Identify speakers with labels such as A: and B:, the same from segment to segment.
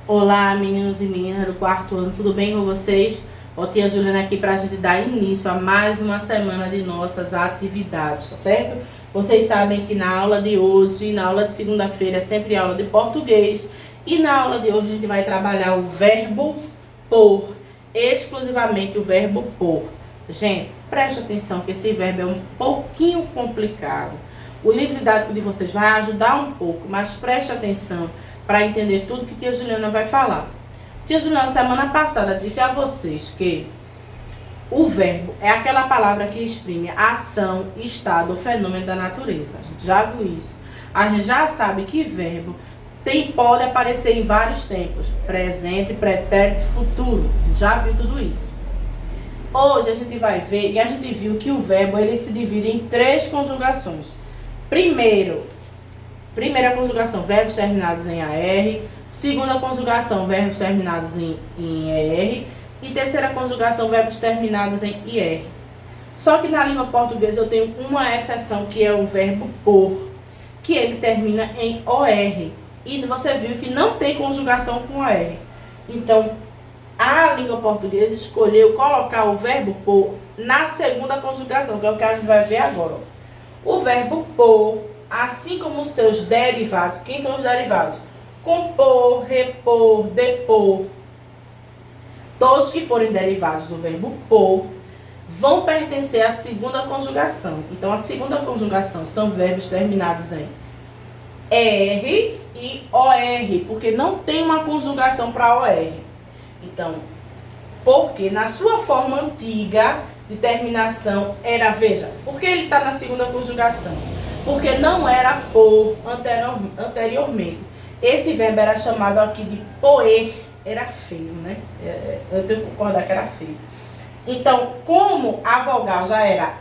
A: Olá, meninos e meninas do quarto ano, tudo bem com vocês? Ó, tia Juliana aqui para a gente dar início a mais uma semana de nossas atividades, tá certo? Vocês sabem que na aula de hoje, na aula de segunda-feira, é sempre aula de português. E na aula de hoje a gente vai trabalhar o verbo por, exclusivamente o verbo por. Gente, preste atenção que esse verbo é um pouquinho complicado. O livro didático de vocês vai ajudar um pouco, mas preste atenção para entender tudo que tia Juliana vai falar. Tia Juliana, semana passada, disse a vocês que o verbo é aquela palavra que exprime ação, estado ou fenômeno da natureza. A gente já viu isso. A gente já sabe que verbo pode aparecer em vários tempos. Presente, pretérito, futuro. A gente já viu tudo isso. Hoje a gente vai ver, e a gente viu que o verbo ele se divide em 3 conjugações. Primeira conjugação, verbos terminados em AR. Segunda conjugação, verbos terminados em ER. E terceira conjugação, verbos terminados em IR. Só que na língua portuguesa eu tenho uma exceção, que é o verbo por, que ele termina em OR. E você viu que não tem conjugação com OR. Então, a língua portuguesa escolheu colocar o verbo por na segunda conjugação, que é o que a gente vai ver agora. O verbo por, assim como os seus derivados. Quem são os derivados? Compor, repor, depor. Todos que forem derivados do verbo por vão pertencer à segunda conjugação. Então, a segunda conjugação são verbos terminados em R e OR, porque não tem uma conjugação para OR. Então, porque na sua forma antiga de terminação era, veja, por que ele está na segunda conjugação? Porque não era por anteriormente. Esse verbo era chamado aqui de poer. Era feio, né? Eu tenho que concordar que era feio. Então, como a vogal já era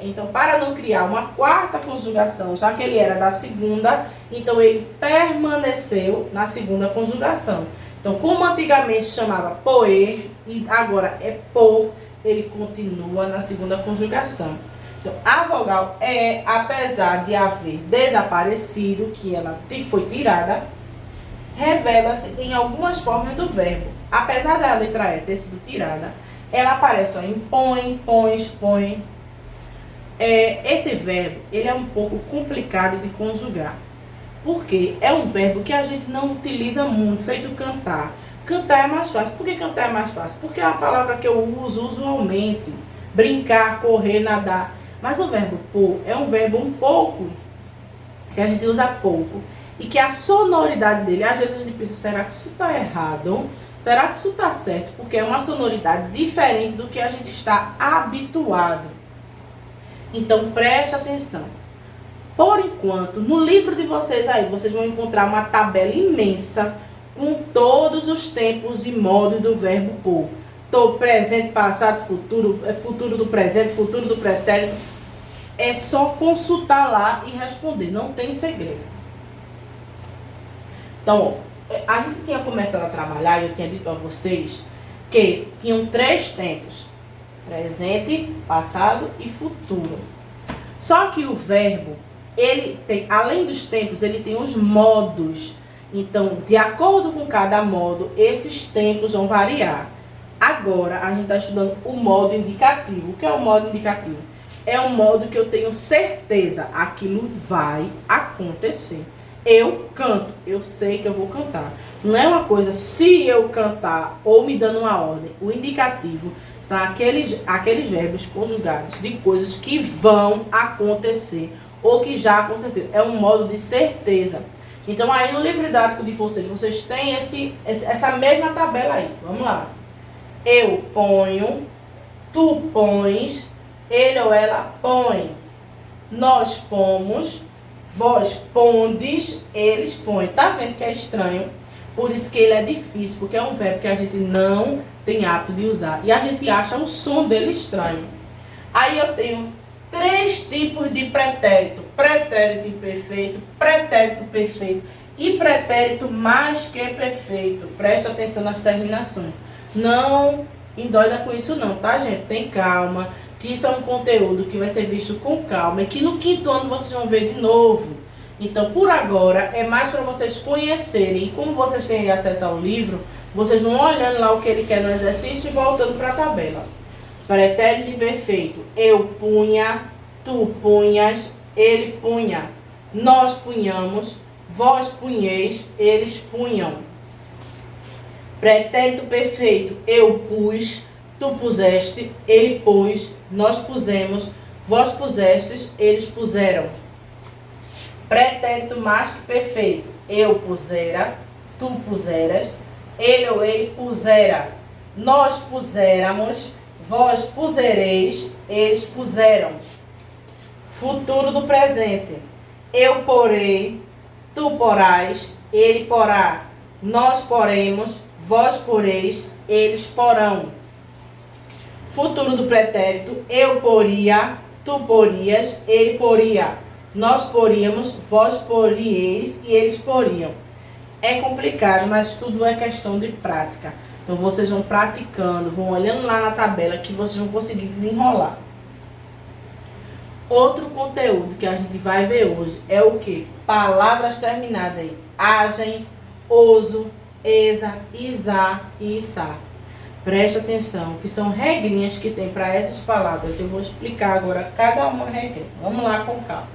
A: então para não criar uma quarta conjugação, já que ele era da segunda, então ele permaneceu na segunda conjugação. Então, como antigamente se chamava poer e agora é por, ele continua na segunda conjugação. Então, a vogal apesar de haver desaparecido, que ela foi tirada, revela-se em algumas formas do verbo. Apesar da letra E ter sido tirada, ela aparece em põe, pões, põe. Esse verbo ele é um pouco complicado de conjugar. Porque é um verbo que a gente não utiliza muito, feito cantar. Cantar é mais fácil. Por que cantar é mais fácil? Porque é uma palavra que eu uso usualmente. Brincar, correr, nadar. Mas o verbo pôr é um verbo um pouco, que a gente usa pouco. E que a sonoridade dele, às vezes a gente pensa, será que isso está errado? Será que isso está certo? Porque é uma sonoridade diferente do que a gente está habituado. Então, preste atenção. Por enquanto, no livro de vocês aí, vocês vão encontrar uma tabela imensa com todos os tempos e modos do verbo por. Todo presente, passado, futuro, futuro do presente, futuro do pretérito. É só consultar lá e responder, não tem segredo. Então, a gente tinha começado a trabalhar, e eu tinha dito a vocês, que tinham 3 tempos. Presente, passado e futuro. Só que o verbo, ele tem, além dos tempos, ele tem os modos. Então, de acordo com cada modo, esses tempos vão variar. Agora, a gente está estudando o modo indicativo. O que é o modo indicativo? É um modo que eu tenho certeza, aquilo vai acontecer. Eu canto, eu sei que eu vou cantar. Não é uma coisa se eu cantar ou me dando uma ordem. O indicativo são aqueles verbos conjugados de coisas que vão acontecer ou que já aconteceram. É um modo de certeza. Então aí no livro didático de vocês têm essa mesma tabela aí. Vamos lá. Eu ponho, tu pões, ele ou ela põe, nós pomos, vós pondes, eles põem. Tá vendo que é estranho? Por isso que ele é difícil, porque é um verbo que a gente não tem hábito de usar. E a gente acha o som dele estranho. Aí eu tenho 3 tipos de pretérito. Pretérito imperfeito, pretérito perfeito e pretérito mais que perfeito. Preste atenção nas terminações. Não endoida com isso não, tá, gente? Tem calma. Que isso é um conteúdo que vai ser visto com calma e que no 5º ano vocês vão ver de novo Então, por agora, é mais para vocês conhecerem. E como vocês têm acesso ao livro, vocês vão olhando lá o que ele quer no exercício e voltando para a tabela. Pretérito imperfeito. Eu punha, tu punhas, ele punha, nós punhamos, vós punheis, eles punham. Pretérito perfeito. Eu pus, tu puseste, ele pôs, nós pusemos, vós pusestes, eles puseram. Pretérito mágico perfeito. Eu pusera, tu puseras, ele ou ele pusera, nós puséramos, vós pusereis, eles puseram. Futuro do presente. Eu porei, tu porás, ele porá, nós poremos, vós poreis, eles porão. Futuro do pretérito. Eu poria, tu porias, ele poria, nós poríamos, vós porieis e eles poriam. É complicado, mas tudo é questão de prática. Então vocês vão praticando, vão olhando lá na tabela que vocês vão conseguir desenrolar. Outro conteúdo que a gente vai ver hoje é o que? Palavras terminadas aí. Agem, ouso, exa, isá e içá. Preste atenção, que são regrinhas que tem para essas palavras. Eu vou explicar agora cada uma regra. Vamos lá com calma.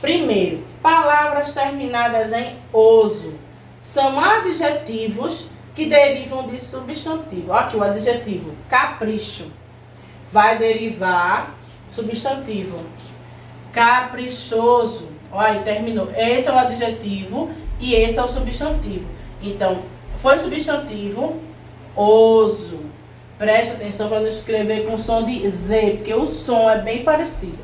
A: Primeiro, palavras terminadas em oso. São adjetivos que derivam de substantivo. Aqui o adjetivo capricho vai derivar substantivo. Caprichoso. Olha aí, terminou. Esse é o adjetivo e esse é o substantivo. Então, foi substantivo, oso. Preste atenção para não escrever com som de Z, porque o som é bem parecido.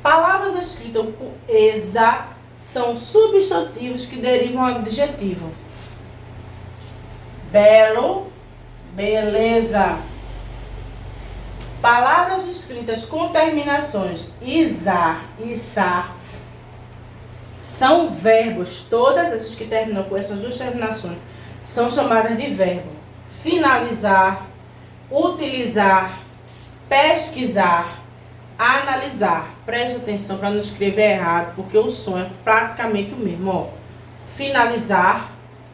A: Palavras escritas com exa são substantivos que derivam do adjetivo. Belo, beleza. Palavras escritas com terminações isá, içá são verbos. Todas essas que terminam com essas duas terminações são chamadas de verbo. Finalizar, utilizar, pesquisar, analisar. Preste atenção para não escrever errado, porque o som é praticamente o mesmo. Ó. Finalizar,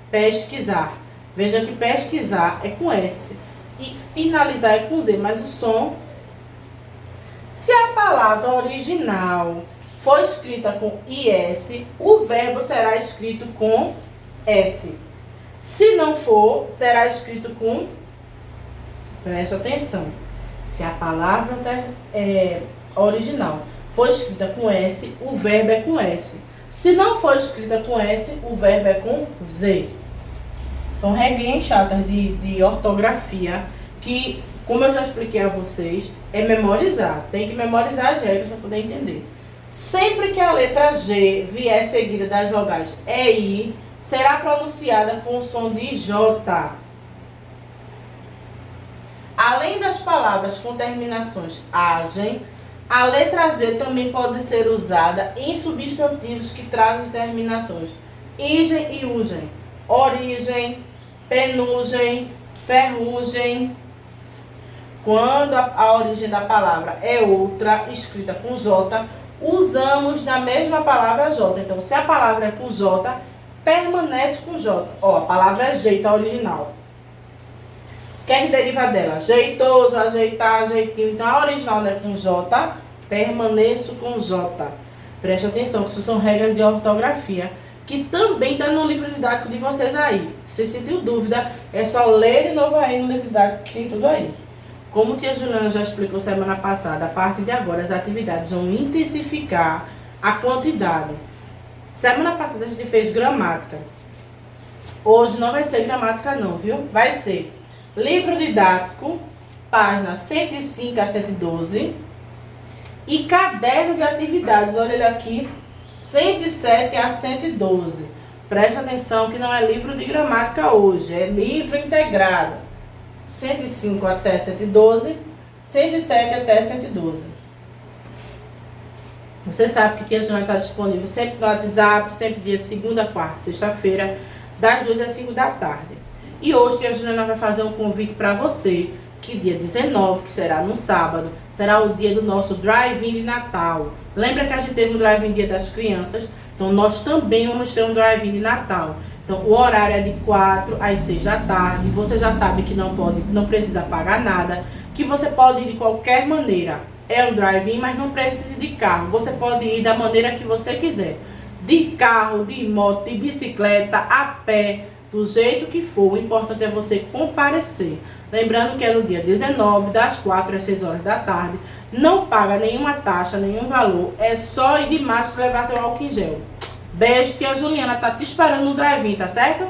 A: pesquisar. Veja que pesquisar é com S e finalizar é com Z, mas o som... Se a palavra original for escrita com IS, o verbo será escrito com S. Se não for, será escrito com... Preste atenção. Se a palavra original for escrita com S, o verbo é com S. Se não for escrita com S, o verbo é com Z. São regrinhas chatas de ortografia que, como eu já expliquei a vocês, é memorizar. Tem que memorizar as regras para poder entender. Sempre que a letra G vier seguida das vogais E e I, será pronunciada com o som de J. Além das palavras com terminações agem, a letra G também pode ser usada em substantivos que trazem terminações igem e ugem, origem, penugem, ferrugem. Quando a origem da palavra é outra, escrita com J, usamos na mesma palavra J. Então, se a palavra é com J, permanece com J. Ó, a palavra é jeito, a original. O que é que deriva dela? Jeitoso, ajeitar, jeitinho. Então, a original é com J, permaneço com J. Preste atenção, que isso são regras de ortografia, que também está no livro didático de vocês aí. Se sentiu dúvida, é só ler de novo aí no livro didático, que tem tudo aí. Como a tia Juliana já explicou semana passada, a partir de agora as atividades vão intensificar a quantidade. Semana passada a gente fez gramática. Hoje não vai ser gramática não, viu? Vai ser livro didático, página 105 a 112. E caderno de atividades, olha ele aqui, 107 a 112. Preste atenção que não é livro de gramática hoje, é livro integrado. 105 até 112, 107 até 112. Você sabe que tia Joana está disponível sempre no WhatsApp, sempre dia de segunda, quarta, sexta-feira, das 2 às 5 da tarde. E hoje tia Joana vai fazer um convite para você, que dia 19, que será no sábado, será o dia do nosso drive-in de Natal. Lembra que a gente teve um drive-in dia das crianças? Então, nós também vamos ter um drive-in de Natal. Então, o horário é de 4 às 6 da tarde. Você já sabe que não precisa pagar nada, que você pode ir de qualquer maneira. É um drive-in, mas não precisa de carro. Você pode ir da maneira que você quiser. De carro, de moto, de bicicleta, a pé, do jeito que for. O importante é você comparecer. Lembrando que é no dia 19, das 4 às 6 horas da tarde. Não paga nenhuma taxa, nenhum valor. É só ir de máscara e levar seu álcool em gel. Beijo, tia Juliana tá te esperando no drive-in, tá certo?